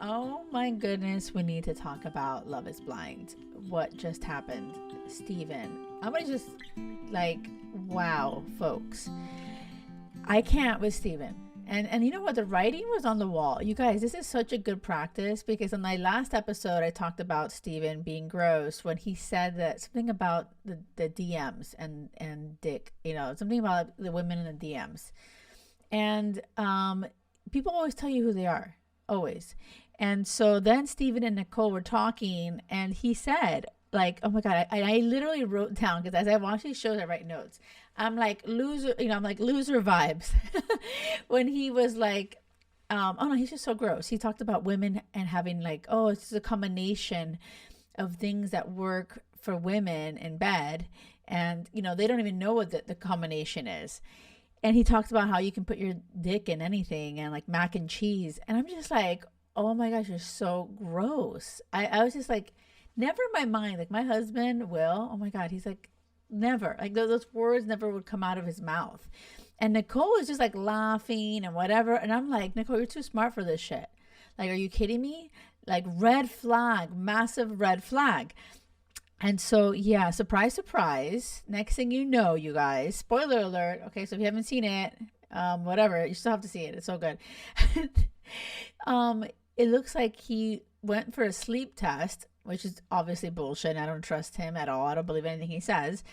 Oh my goodness, we need to talk about Love is Blind. What just happened? Steven. I'm gonna just like, wow, folks. I can't with Steven. And you know what? The writing was on the wall. You guys, this is such a good practice because in my last episode I talked about Steven being gross when he said that something about the DMs and dick, something about the women in the DMs. And people always tell you who they are. Always. And so then Stephen and Nicole were talking, and he said, like, oh my God, I literally wrote down, because as I watch these shows, I write notes. I'm like, loser, I'm like, loser vibes. When he was like, oh no, he's just so gross. He talked about women and having like, oh, it's just a combination of things that work for women in bed. And, they don't even know what the combination is. And he talks about how you can put your dick in anything and like mac and cheese. And I'm just like, oh my gosh, you're so gross. I was just like, never in my mind. Like my husband will, oh my God, he's like, never. Like those words never would come out of his mouth. And Nicole is just like laughing and whatever. And I'm like, Nicole, you're too smart for this shit. Like, are you kidding me? Like red flag, massive red flag. And so, yeah, surprise, surprise. Next thing you know, you guys, spoiler alert. Okay, so if you haven't seen it, whatever, you still have to see it. It's so good. It looks like he went for a sleep test, which is obviously bullshit. And I don't trust him at all. I don't believe anything he says.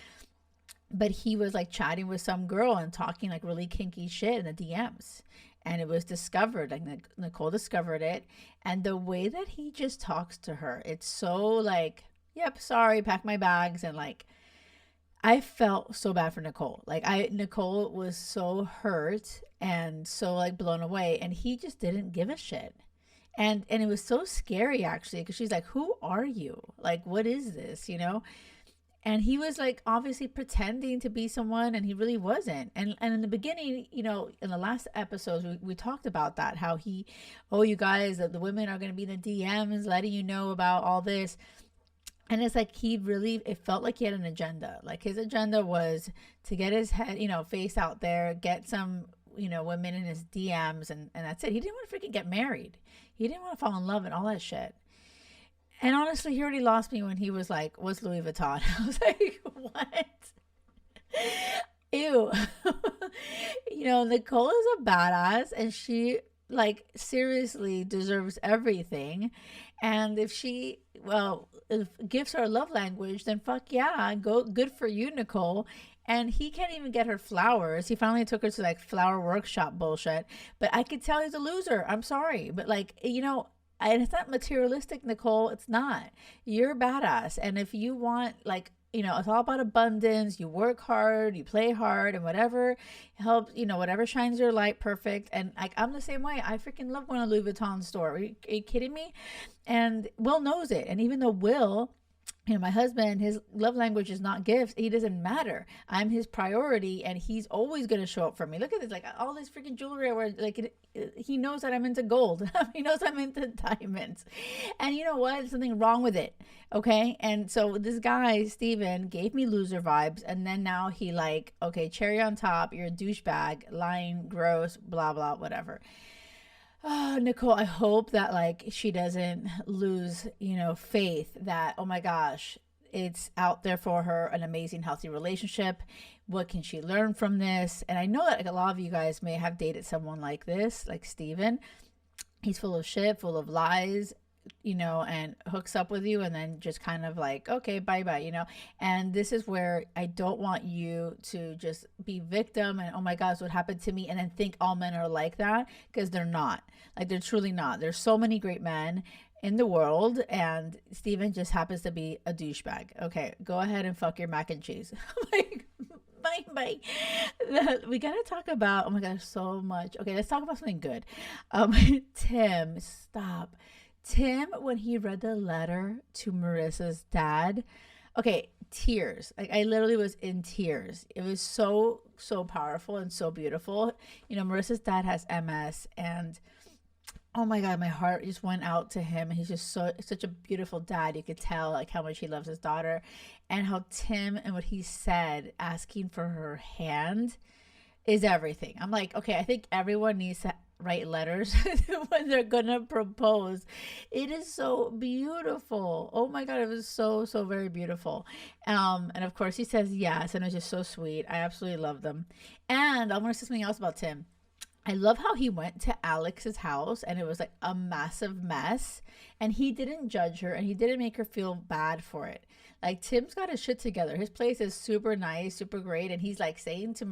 But he was like chatting with some girl and talking like really kinky shit in the DMs. And it was discovered, like Nicole discovered it. And the way that he just talks to her, it's so like, yep, sorry, pack my bags. And like, I felt so bad for Nicole. Nicole was so hurt and so like blown away. And he just didn't give a shit. And it was so scary actually, because she's like, who are you? Like, what is this, And he was like obviously pretending to be someone, and he really wasn't. And in the beginning, in the last episodes, we talked about that, how oh, you guys, the women are going to be in the DMs letting you know about all this. And it's like it felt like he had an agenda. Like his agenda was to get his head, face out there, get some, women in his DMs, and that's it. He didn't want to freaking get married. He didn't want to fall in love and all that shit. And honestly, he already lost me when he was like, what's Louis Vuitton? I was like, what? Ew. Nicole is a badass, and she like seriously deserves everything. And if gifts are a love language, then fuck yeah, good for you, Nicole. And he can't even get her flowers. He finally took her to like flower workshop bullshit. But I could tell he's a loser. I'm sorry. But like, and it's not materialistic, Nicole. It's not. You're a badass. And if you want like, it's all about abundance. You work hard, you play hard, and whatever helps, whatever shines your light, perfect. And like, I'm the same way. I freaking love going to Louis Vuitton store. Are you kidding me? And Will knows it. And even though Will, my husband, his love language is not gifts. He doesn't matter. I'm his priority, and he's always going to show up for me. Look at this, like all this freaking jewelry I wear. Like he knows that I'm into gold. He knows I'm into diamonds. And you know what? There's something wrong with it. Okay. And so this guy, Steven, gave me loser vibes. And then now he like, okay, cherry on top. You're a douchebag, lying, gross, blah, blah, whatever. Oh, Nicole, I hope that like she doesn't lose, faith that, oh my gosh, it's out there for her, an amazing, healthy relationship. What can she learn from this? And I know that like a lot of you guys may have dated someone like this, like Steven. He's full of shit, full of lies, and hooks up with you and then just kind of like, okay, bye-bye, And this is where I don't want you to just be victim and, oh my gosh, what happened to me? And then think all men are like that, because they're not. Like, they're truly not. There's so many great men in the world, and Steven just happens to be a douchebag. Okay, go ahead and fuck your mac and cheese. Like, bye. We gotta talk about, oh my gosh, so much. Okay, let's talk about something good. Tim, stop. Tim, when he read the letter to Marissa's dad, okay, tears. Like, I literally was in tears. It was so powerful and so beautiful. Marissa's dad has MS, and oh my God, my heart just went out to him. He's just such a beautiful dad. You could tell like how much he loves his daughter, and how Tim and what he said, asking for her hand, is everything. I'm like, okay, I think everyone needs to write letters when they're gonna propose. It is so beautiful. Oh my god, it was so so very beautiful. And of course he says yes, and it's just so sweet. I absolutely love them. And I want to say something else about Tim. I love how he went to Alex's house and it was like a massive mess, and he didn't judge her and he didn't make her feel bad for it. Like Tim's got his shit together. His place is super nice, super great, and he's like saying to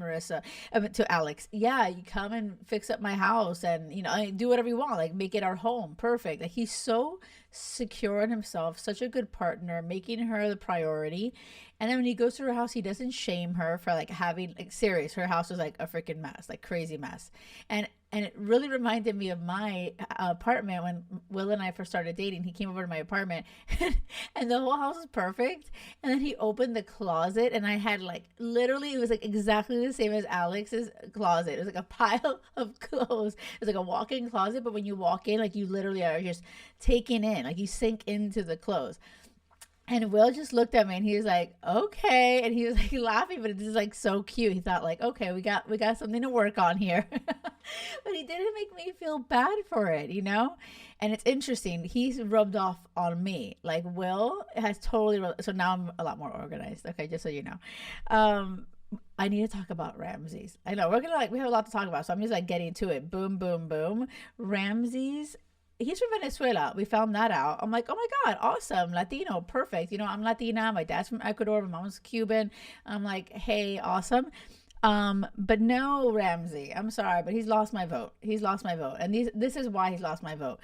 to Alex, "Yeah, you come and fix up my house, and do whatever you want. Like make it our home, perfect." Like he's so secure in himself, such a good partner, making her the priority. And then when he goes to her house, he doesn't shame her for like having like serious. Her house was like a freaking mess, like crazy mess. And it really reminded me of my apartment when Will and I first started dating. He came over to my apartment and the whole house was perfect. And then he opened the closet and I had like literally, it was like exactly the same as Alex's closet. It was like a pile of clothes. It was like a walk-in closet, but when you walk in, like you literally are just taking in, like you sink into the clothes. And Will just looked at me and he was like, okay. And he was like laughing, but this is like so cute. He thought like, okay, we got something to work on here. But he didn't make me feel bad for it, And it's interesting. He's rubbed off on me. Like Will has totally, so now I'm a lot more organized. Okay, just so you know. I need to talk about Ramses. I know we have a lot to talk about. So I'm just like getting to it. Boom, boom, boom. Ramses. He's from Venezuela. We found that out. I'm like, oh my God, awesome. Latino, perfect. I'm Latina. My dad's from Ecuador. My mom's Cuban. I'm like, hey, awesome. But no, Ramsey. I'm sorry, but he's lost my vote. And this is why he's lost my vote.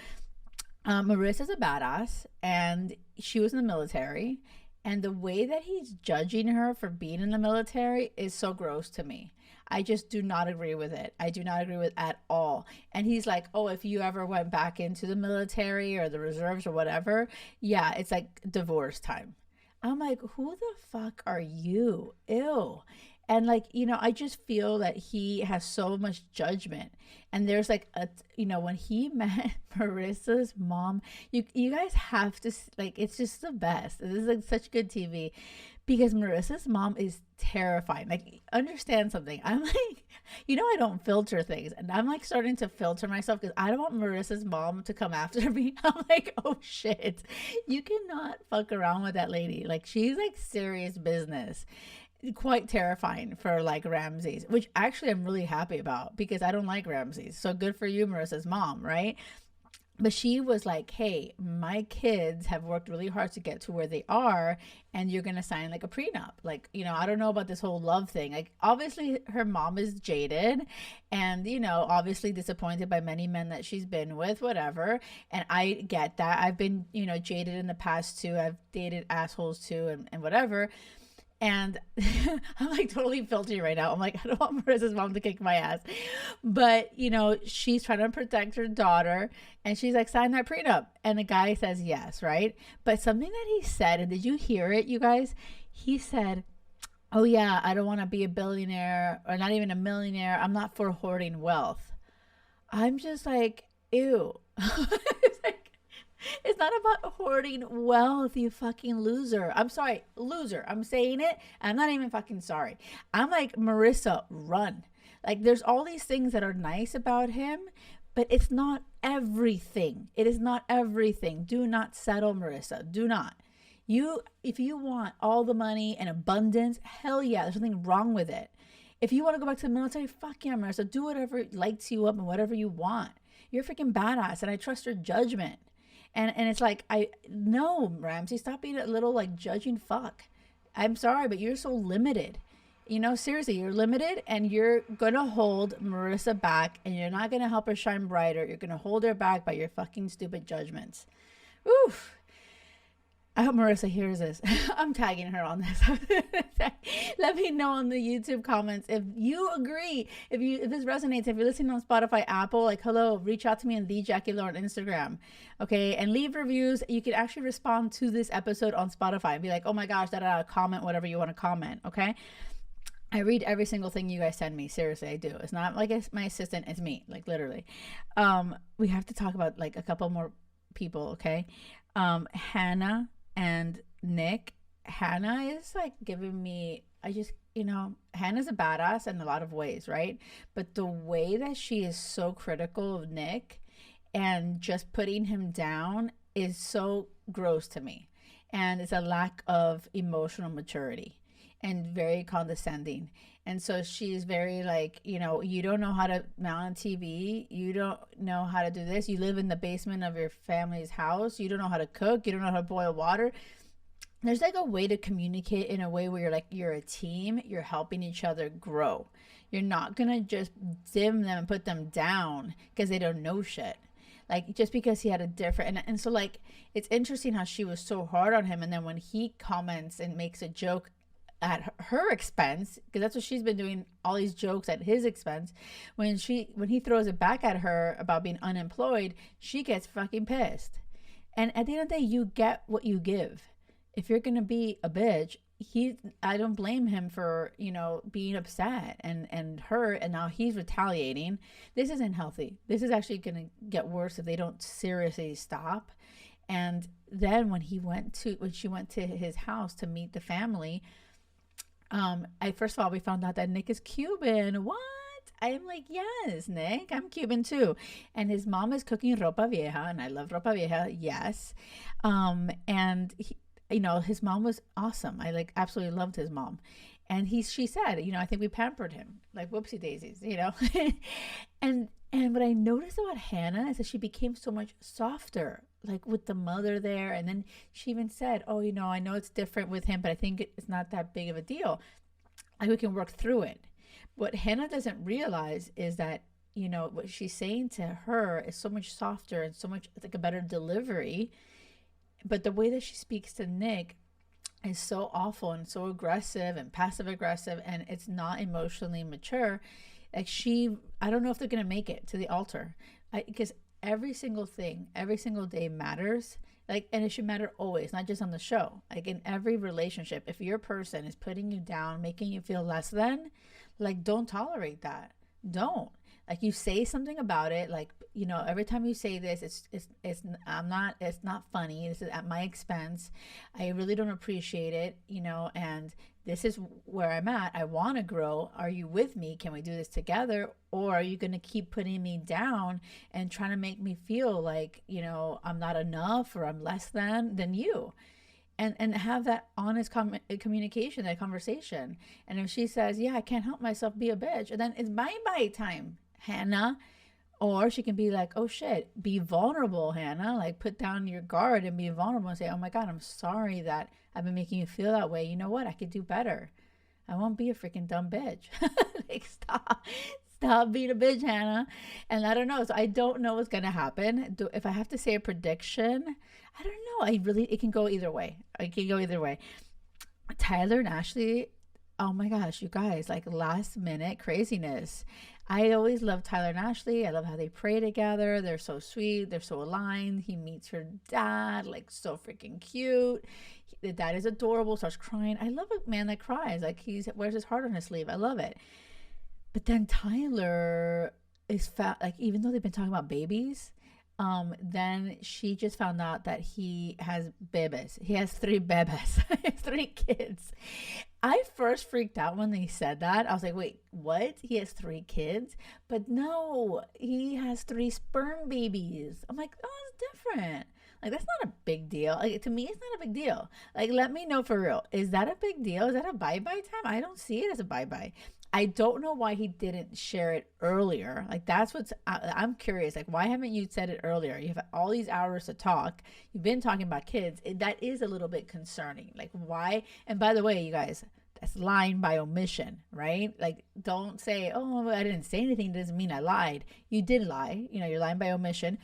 Marissa's a badass, and she was in the military. And the way that he's judging her for being in the military is so gross to me. I just do not agree with it. I do not agree with it at all. And he's like, oh, if you ever went back into the military or the reserves or whatever, yeah, it's like divorce time. I'm like, who the fuck are you? Ew. And like, I just feel that he has so much judgment. And there's like when he met Marissa's mom, you guys have to, like, it's just the best. This is like such good TV. Because Marissa's mom is terrifying. Like, understand something. I'm like, I don't filter things. And I'm like starting to filter myself because I don't want Marissa's mom to come after me. I'm like, oh shit. You cannot fuck around with that lady. Like, she's like serious business. Quite terrifying for like Ramses, which actually I'm really happy about because I don't like Ramses. So good for you, Marissa's mom, right? But she was like, hey, my kids have worked really hard to get to where they are, and you're going to sign like a prenup. Like, I don't know about this whole love thing. Like, obviously her mom is jaded and, obviously disappointed by many men that she's been with, whatever. And I get that. I've been, jaded in the past too. I've dated assholes too and whatever. And I'm like totally filtering right now. I'm like, I don't want Marissa's mom to kick my ass. But, she's trying to protect her daughter. And she's like, sign that prenup. And the guy says yes, right? But something that he said, and did you hear it, you guys? He said, oh yeah, I don't want to be a billionaire or not even a millionaire. I'm not for hoarding wealth. I'm just like, ew. It's like, it's not about hoarding wealth, you fucking loser. I'm sorry, loser. I'm saying it. I'm not even fucking sorry. I'm like, Marissa, run. Like, there's all these things that are nice about him, but it's not everything. It is not everything. Do not settle, Marissa. Do not. If you want all the money and abundance, hell yeah, there's nothing wrong with it. If you want to go back to the military, fuck yeah, Marissa. Do whatever lights you up and whatever you want. You're freaking badass, and I trust your judgment. And it's like, no, Ramsey, stop being a little like judging fuck. I'm sorry, but you're so limited. Seriously, you're limited, and you're going to hold Marissa back, and you're not going to help her shine brighter. You're going to hold her back by your fucking stupid judgments. Oof. I hope Marissa hears this. I'm tagging her on this. Let me know in the YouTube comments if you agree, if this resonates, if you're listening on Spotify, Apple, like, hello, reach out to me on the JkL on Instagram. Okay. And leave reviews. You can actually respond to this episode on Spotify and be like, oh my gosh, comment, whatever you want to comment. Okay. I read every single thing you guys send me. Seriously, I do. It's not like it's my assistant. It's me, like literally. We have to talk about like a couple more people. Okay. Hannah and Nick. Hannah is like giving me, Hannah's a badass in a lot of ways, right? But the way that she is so critical of Nick and just putting him down is so gross to me. And it's a lack of emotional maturity and very condescending. And so she's very like, you don't know how to mount a TV. You don't know how to do this. You live in the basement of your family's house. You don't know how to cook. You don't know how to boil water. There's like a way to communicate in a way where you're like, you're a team. You're helping each other grow. You're not going to just dim them and put them down because they don't know shit. Like, just because he had a different, and so like, it's interesting how she was so hard on him. And then when he comments and makes a joke at her expense, because that's what she's been doing, all these jokes at his expense, when he throws it back at her about being unemployed, she gets fucking pissed. And at the end of the day, you get what you give. If you're gonna be a bitch, I don't blame him for being upset and hurt, and now he's retaliating. This isn't healthy. This is actually gonna get worse if they don't seriously stop. And then when she went to his house to meet the family, first of all, we found out that Nick is Cuban. What? I'm like, yes, Nick, I'm Cuban too. And his mom is cooking ropa vieja, and I love ropa vieja. Yes. And his mom was awesome. I like absolutely loved his mom. And she said, I think we pampered him like whoopsie daisies, and what I noticed about Hannah is that she became so much softer, like with the mother there. And then she even said, oh, I know it's different with him, but I think it's not that big of a deal. Like, we can work through it. What Hannah doesn't realize is that, what she's saying to her is so much softer and so much like a better delivery. But the way that she speaks to Nick is so awful and so aggressive and passive aggressive, and it's not emotionally mature. Like, I don't know if they're going to make it to the altar, because every single thing, every single day matters. Like, and it should matter always, not just on the show. Like, in every relationship, if your person is putting you down, making you feel less than, like, don't tolerate that. Don't. Like, you say something about it, like, every time you say this, it's not funny. This is at my expense. I really don't appreciate it, and this is where I'm at. I want to grow. Are you with me? Can we do this together? Or are you going to keep putting me down and trying to make me feel like, I'm not enough or I'm less than you? And have that honest communication, that conversation. And if she says, yeah, I can't help myself, be a bitch, and then it's bye time, Hannah. Or she can be like, oh shit, be vulnerable, Hannah. Like, put down your guard and be vulnerable and say, oh my God, I'm sorry that I've been making you feel that way. You know what? I could do better. I won't be a freaking dumb bitch. Like, stop being a bitch, Hannah. And I don't know. So I don't know what's going to happen. If I have to say a prediction, I don't know. It can go either way. It can go either way. Tyler and Ashley, oh my gosh, you guys, like, last minute craziness. I always love Tyler and Ashley. I love how they pray together. They're so sweet. They're so aligned. He meets her dad, like, so freaking cute. The dad is adorable, starts crying. I love a man that cries. Like, he wears his heart on his sleeve. I love it. But then Tyler is like, even though they've been talking about babies, then she just found out that he has bebés. He has 3 bebés. He has 3 kids. I first freaked out when they said that. I was like, wait, what? He has 3 kids? But no, he has 3 sperm babies. I'm like, oh, it's different. Like, that's not a big deal. Like, to me, it's not a big deal. Like, let me know for real. Is that a big deal? Is that a bye-bye time? I don't see it as a bye-bye. I don't know why he didn't share it earlier. Like, that's I'm curious. Like, why haven't you said it earlier? You have all these hours to talk. You've been talking about kids. That is a little bit concerning. Like, why? And by the way, you guys, that's lying by omission, right? Like, don't say, oh, I didn't say anything. It doesn't mean I lied. You did lie. You're lying by omission.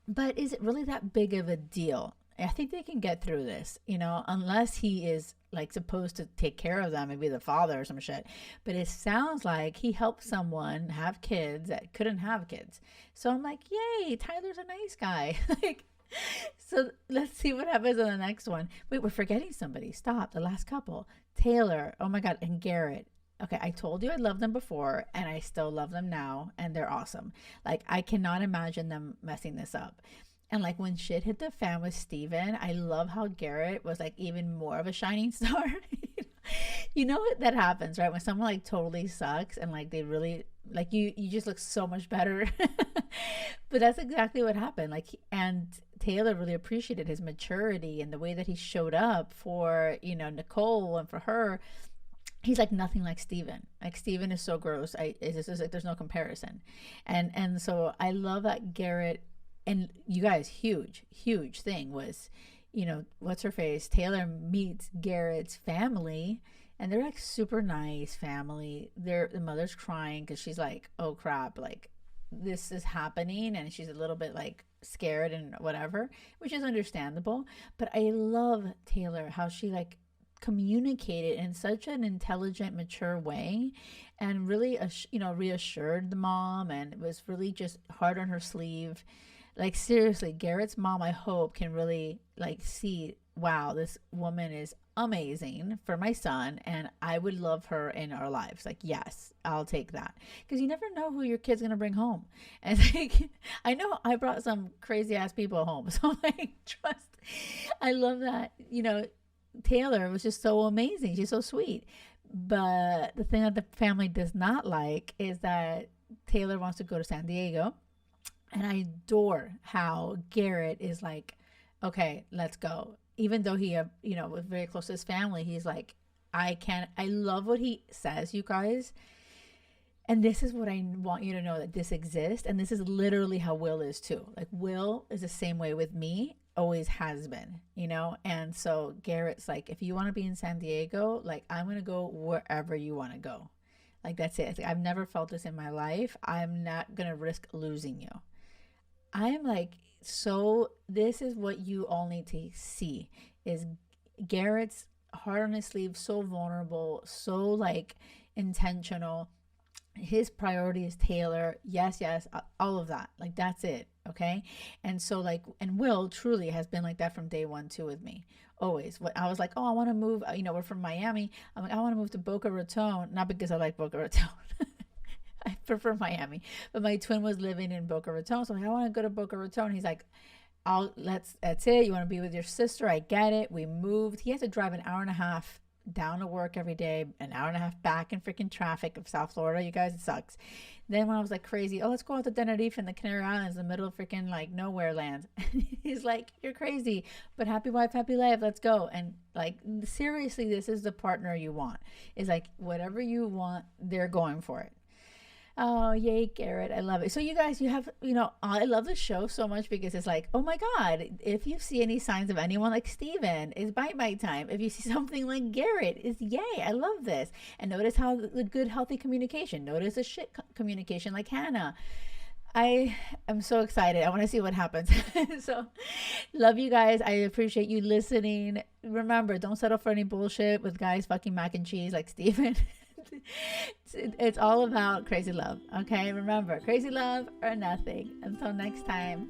But is it really that big of a deal? I think they can get through this, unless he is like supposed to take care of them, maybe the father or some shit. But it sounds like he helped someone have kids that couldn't have kids. So I'm like, yay, Tyler's a nice guy. Like, so let's see what happens on the next one. Wait, we're forgetting somebody. Stop. The last couple. Taylor. Oh my God. And Garrett. Okay, I told you I loved them before, and I still love them now, and they're awesome. Like, I cannot imagine them messing this up. And like, when shit hit the fan with Steven, I love how Garrett was like even more of a shining star. You know what that happens, right? When someone like totally sucks and like they really like you just look so much better. But that's exactly what happened. Like, and Taylor really appreciated his maturity and the way that he showed up for, you know, Nicole and for her. He's like nothing like Steven. Like Steven is so gross. It's just like there's no comparison. And so I love that Garrett, and you guys, huge thing was, you know, what's her face? Taylor meets Garrett's family, and they're like super nice family. The mother's crying because she's like, oh crap, like this is happening, and she's a little bit like scared and whatever, which is understandable. But I love Taylor, how she like communicated in such an intelligent, mature way, and really you know, reassured the mom, and it was really just hard on her sleeve. Like seriously, Garrett's mom, I hope, can really like see, wow, this woman is amazing for my son, and I would love her in our lives. Like, yes, I'll take that, because you never know who your kid's gonna bring home. And like, I know I brought some crazy ass people home, so like, trust. I love that. You know, Taylor was just so amazing. She's so sweet. But the thing that the family does not like is that Taylor wants to go to San Diego. And I adore how Garrett is like, okay, let's go. Even though he, you know, was very close to his family, he's like, I love what he says, you guys. And this is what I want you to know, that this exists. And this is literally how Will is too. Like, Will is the same way with me, always has been, you know? And so Garrett's like, if you want to be in San Diego, like, I'm going to go wherever you want to go. Like, that's it. Like, I've never felt this in my life. I'm not going to risk losing you. I'm like, so this is what you all need to see, is Garrett's heart on his sleeve, so vulnerable, so like intentional. His priority is Taylor. Yes, all of that. Like, that's it. Okay. And so like, and Will truly has been like that from day one too with me. Always. What I was like, oh, I want to move, you know, we're from Miami. I'm like, I want to move to Boca Raton. Not because I like Boca Raton. I prefer Miami, but my twin was living in Boca Raton. So I'm like, I want to go to Boca Raton. He's like, that's it. You want to be with your sister? I get it. We moved. He has to drive an hour and a half down to work every day, an hour and a half back in freaking traffic of South Florida. You guys, it sucks. Then when I was like crazy, oh, let's go out to Tenerife in the Canary Islands, in the middle of freaking like nowhere land. He's like, you're crazy, but happy wife, happy life. Let's go. And like, seriously, this is the partner you want. Is like, whatever you want, they're going for it. Oh, yay, Garrett. I love it. So you guys, you have, you know, I love the show so much because it's like, oh my God, if you see any signs of anyone like Steven, it's bite time. If you see something like Garrett, it's yay. I love this. And notice how the good, healthy communication. Notice the shit communication like Hannah. I am so excited. I want to see what happens. So love you guys. I appreciate you listening. Remember, don't settle for any bullshit with guys fucking mac and cheese like Steven. It's all about crazy love. Okay, remember, crazy love or nothing. Until next time.